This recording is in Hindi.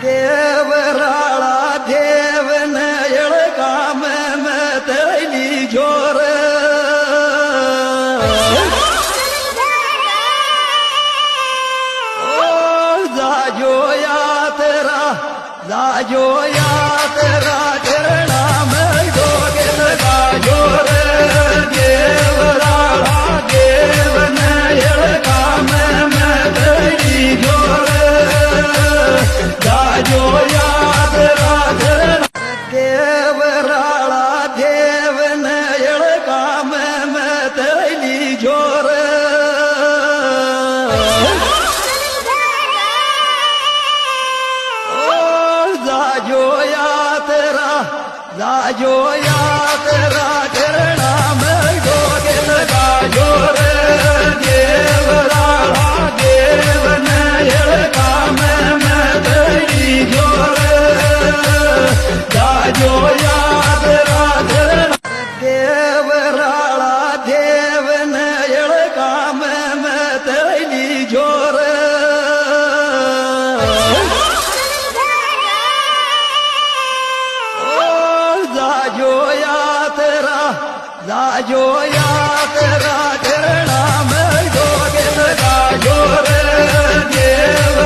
देवराळा देवन काम मतली जोर जाजो यात्रा चरणा में जोगिल गाजोर देवराळा देवन काम मतली जोर जाजो यात्रा चरणा देवराळा देवन काम मतली जोर जाजो यात्रा चरणा में जोगिल गाजोर देवराळा देवन काम मतली जोर जाजो यात्रा चरणा देवराळा देवन काम मतली जोर जाजो यात्रा चरणा में जोगिल गाजोर देव